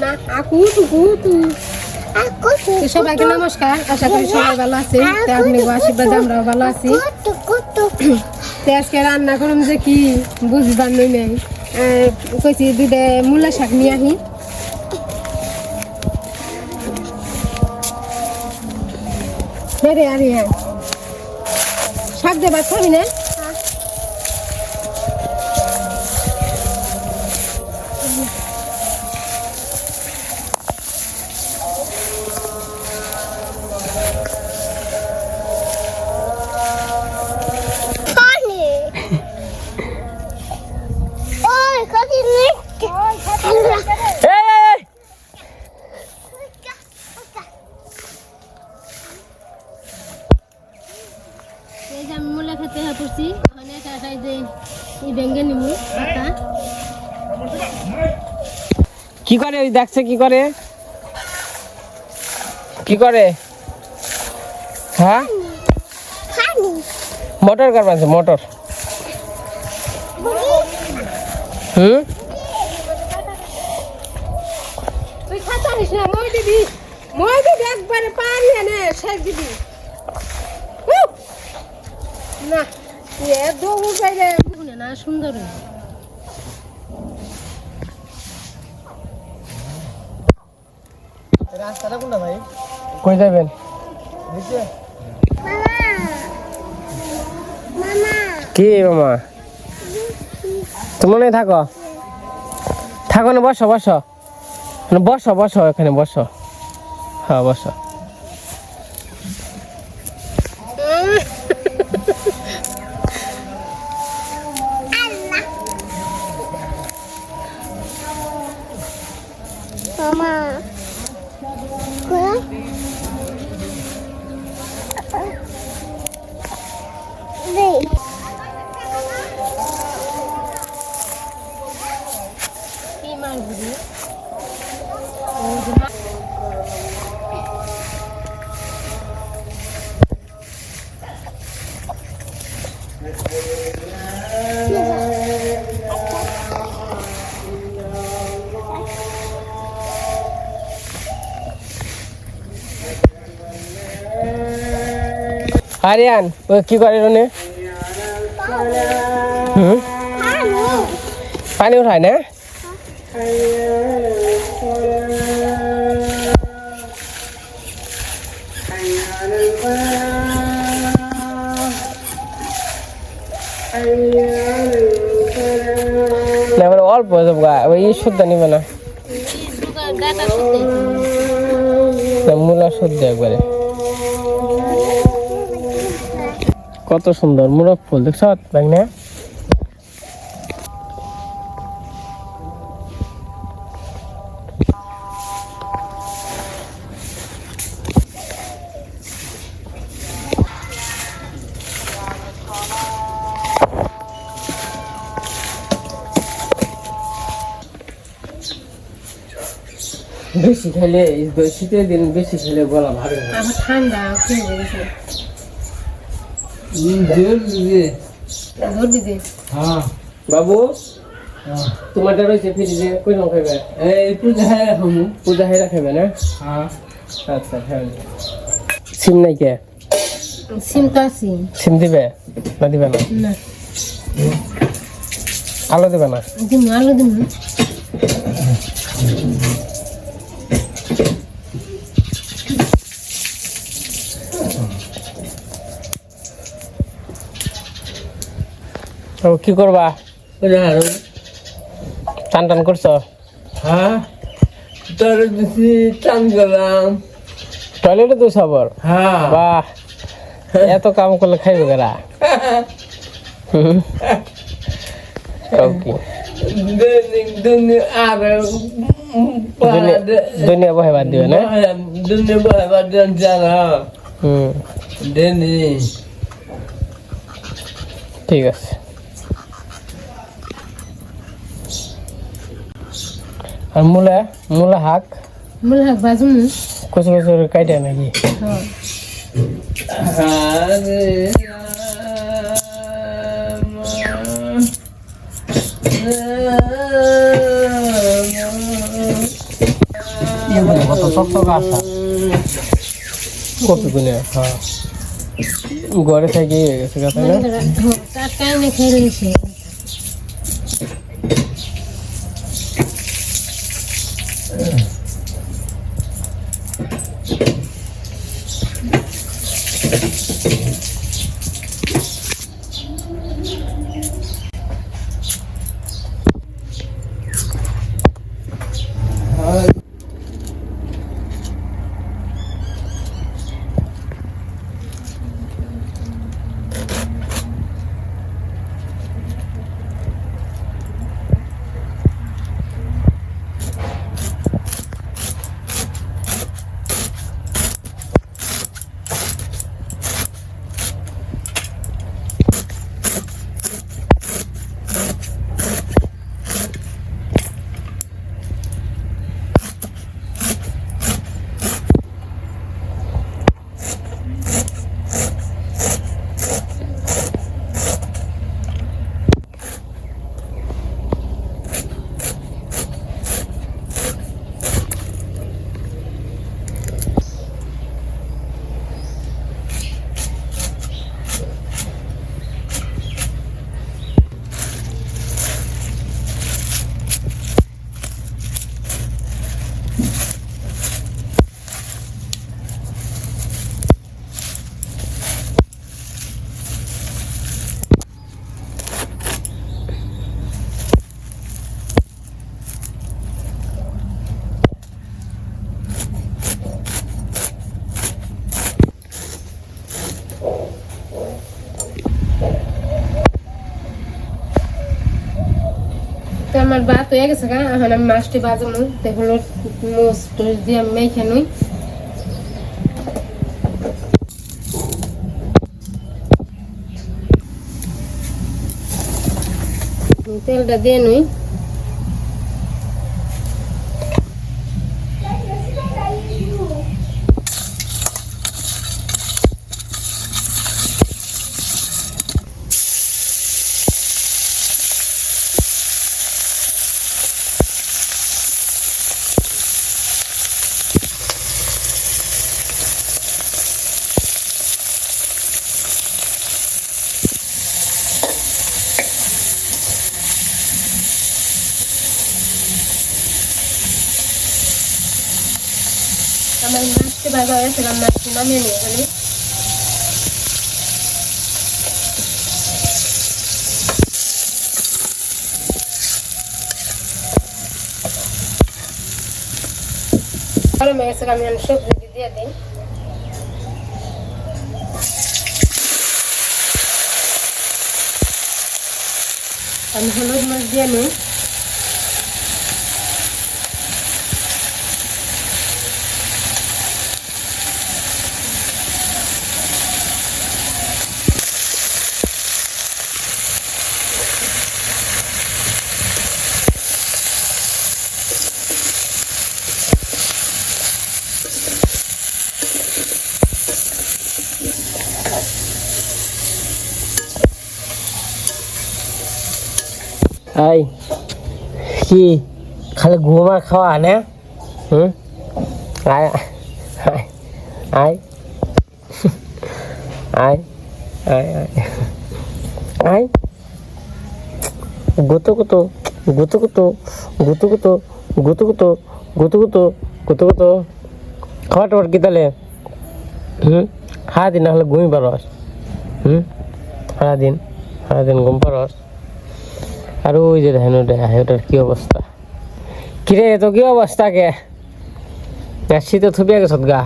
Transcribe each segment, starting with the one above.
না আকু টুকু সবাইকে নমস্কার, আশা করি সবাই ভালো আছে। আপনি আশীর্বাদ আমরাও ভালো আছি। আজকে রান্না করুন যে কি বুঝবার নেই, কইছি দুধে মূলা শাক নিয়ে আহি। আরে শাক দেবার খাবি না? আমি মূলা খেতে পড়ছি, ভেঙে নিব। কি করে ওই দেখছে? কি করে হ্যাঁ মোটর কার বানছে? মোটর তুই খাতারিস না, মই দিবি একবারে পানি এনে শেষ দিবি না। দৌড় পাইলে না সুন্দর রাস্তাটা কোনটা ভাই? কই যাবেন? কি মামা তোমার থাকো না, বসো এখানে বসো। হ্যাঁ বসো। আরিয়ান ও কি করে রনে? পানি উঠায় না? অল্প ওই শুদ্ধ নিবে না, মূলা শুদ্ধ একবারে। কত সুন্দর মুরগ ফুল দেখছ ভাই না? বেশি খেলে শীতের দিন বেশি খেলে গলা ভালো ঠান্ডা বাবু তোমারটা রয়েছে ফ্রিজে, কই রকম খাইবে? এই পূজা হেরা খাইবে না? আচ্ছা হ্যাঁ। সিম নাই কে? সিম তো আছে। সিম দিবে না দিবে না? আলু দিবে না? আলু দিব। কি করবা? টান করছো? হ্যাঁ টান গেলাম টয়লেটে তো সবর। হ্যাঁ বাহ, এত কাম করলে খাইবে কারা? দুনিয়া বহে বাদ দিবে না? ঠিক আছে। আর মূলা হাক বাজুন কচু কাইটা নাকি? টক আসা কপি গুনে হ্যাঁ ঘরে থেকে গেছে কথা না টাটকা এনে খেয়ে নিয়েছে তো আমার ভাত হয়ে গেছে গা এখন আমি মাছটি বাজাবো দেখুন মোষ টোষ দিয়ে আমি মেখে নই তেলটা দিয়ে নই আমার মাছটি ভাজা হয়েছে মাছটি নামিয়ে নিয়ে এখানে গরম হয়ে গেছে আমি সবজি দিয়ে দিই আমি হলুদ মাছ দিয়ে নিই আই কি খালি ঘুম আর খাওয়া না আয় আয় আয় আয় আয় আয় গুতো গুতো গুতো গুতো গুতো গুতো গুতো গুতো গুতো গুতো গুতো গুতো খাওয়া টাওয়ার কি তাহলে সারাদিন না হলে ঘুমি পারস সারাদিন ঘুম পারস আর ওই যে দেখেন ওটার কি অবস্থা কিরে তো কি অবস্থা কে শীতে থুপিয়া গেছ গা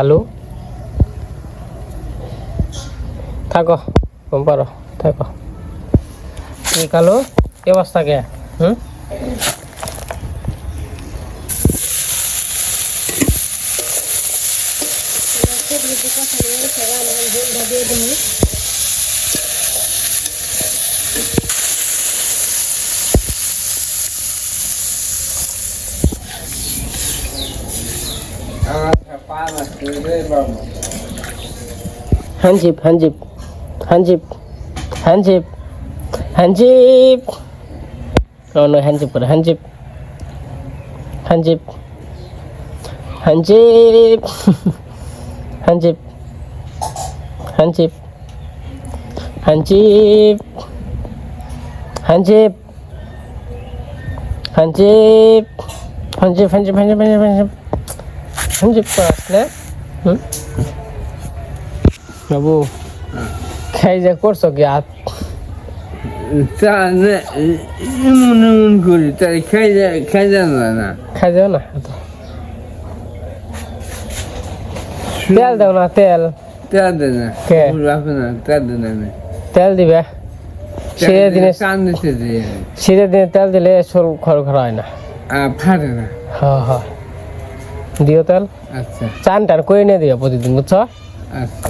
আলু থাকো ঘুম পারো থাকো কি কালো কি অবস্থা কে Hanjib, Hanjib, Hanjib, Hanjib, Hanjib. Oh no, Hanjib, Hanjib, Hanjib, হাঞ্চিপ হাঞ্চিপ হাঞ্চিপ হাঞ্চিপ হাঞ্চিপ হাঞ্চিপ হাঞ্চিপ হাঞ্চিপ হাঞ্চিপ হাঞ্চিপ হাঞ্চিপ আসলে বাবু খাই যা করছো কি আত তা এমন করি তাই খাই যাবে না খাই যাও না তেল দাও না তেল তেল দে না কে? রাখো না তেল দে না তেল দিবে শীতের দিনে টান দিতে দিয়ে শীতের দিনে তেল দিলে শোল খড়খড় হয় না ফাটে না হ্যাঁ হ্যাঁ দিও তেল আচ্ছা চান টান করে নিয়ে দিও প্রতিদিন বুঝছো আচ্ছা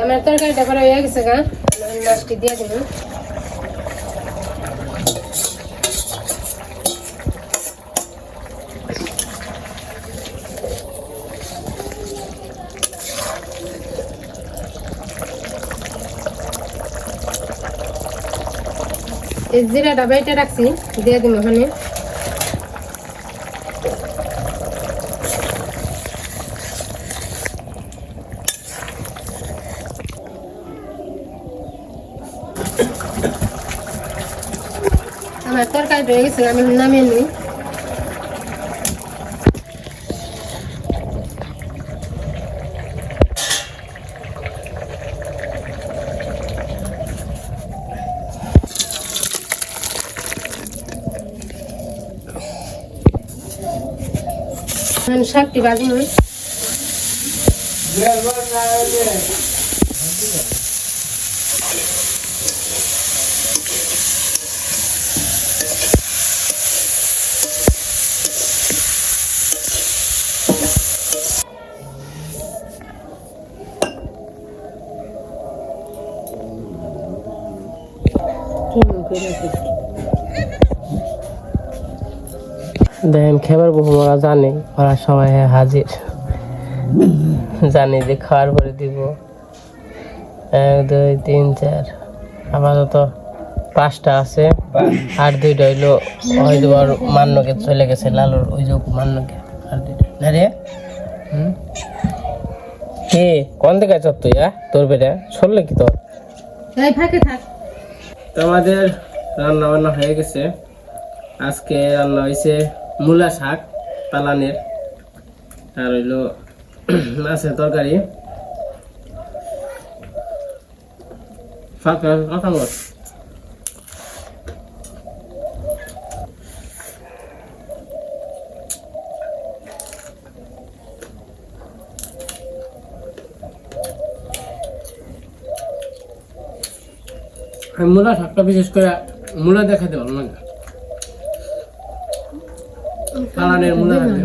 আমার তরকারিটা করা হয়ে গেছে গা মাছটি দিয়ে দিব এই জিরাটা বাইটা রাখছি দিয়ে দিব ওখানে আমার তরকারি হয়ে গেছে আমি নামিয়ে নিই শাকটি বাজি নয় দেখেন খেবার বহু ওরা জানে ওরা সবাই হাজির জানে যে খাওয়ার পরে দিব 1 2 3 4 আপাতত 5টা আছে আর 2টা হইলো হয়তো আর মান্নকে চলে গেছে লালুর ওই যে মান্নকে আর 2টা না রে কে কোন দিকে যাচ্ছ তুই তোর বেটা চললে কি তোর এই ফাঁকে থাক তোমাদের রান্না বান্না হয়ে গেছে আজকে রান্না হয়েছে মূলা শাক পালানের আর হইলো মাছের তরকারি ফাঁকা কথা বল মূলা শাকটা বিশেষ করে মূলা দেখাতে ভালো লাগে পালানের মূলা থাকে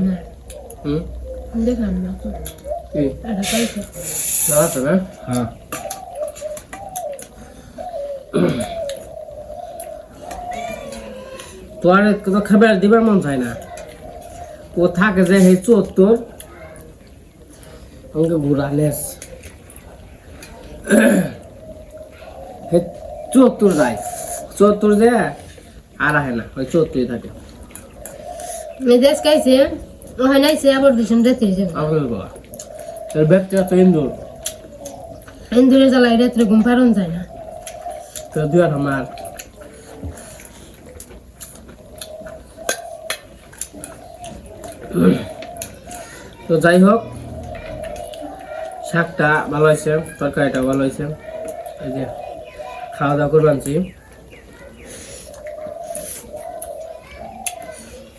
দেখাম না কি এটা কালকে দাঁড়াতে না হ্যাঁ তো আর তো খাবার দিবার মন চায় না ও থাকে যে হে 74 আমাকে ঘুরালেস হে 74 যায় 74 যে আর আহে না ওই 74 থাকে মেজাজ খাইছে ওখানে আইসে আবার দিশন রাত্রে যাবে আমাকে বাবা তোর ব্যক্তি তো ইন্দুর ইন্দুরে জ্বালাই রাত্রে ঘুম পারন যায় না তো দুয়ার আমার তো যাই হোক শাকটা ভালো হয়েছে তরকারিটা ভালো হয়েছে এই যে খাওয়া দাওয়া করে আনছি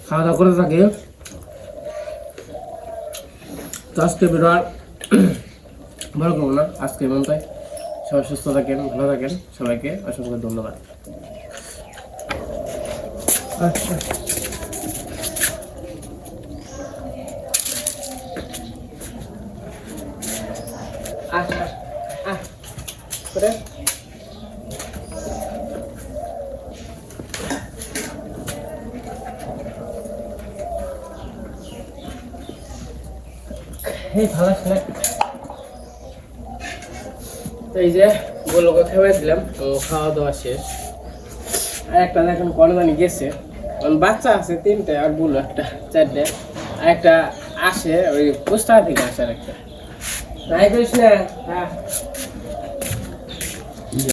খাওয়া দাওয়া করে থাকি তো আজকে ভিডিও আর ভালো করবো না আজকে মন তাই সবাই সুস্থ থাকেন ভালো থাকেন সবাইকে অসংখ্য ধন্যবাদ আচ্ছা করে এই ভালো আছে তো এই যে বলকে খাওয়াইছিলাম, তো খাওয়া দাওয়া শেষ। আর একটা দেখুন কলমানি গেছে, বাচ্চা আছে 3টে আর বুলো একটা 4টে, আর একটা আসে ওই পোস্টার থেকে আসে আর একটা নাই করিস না। হ্যাঁ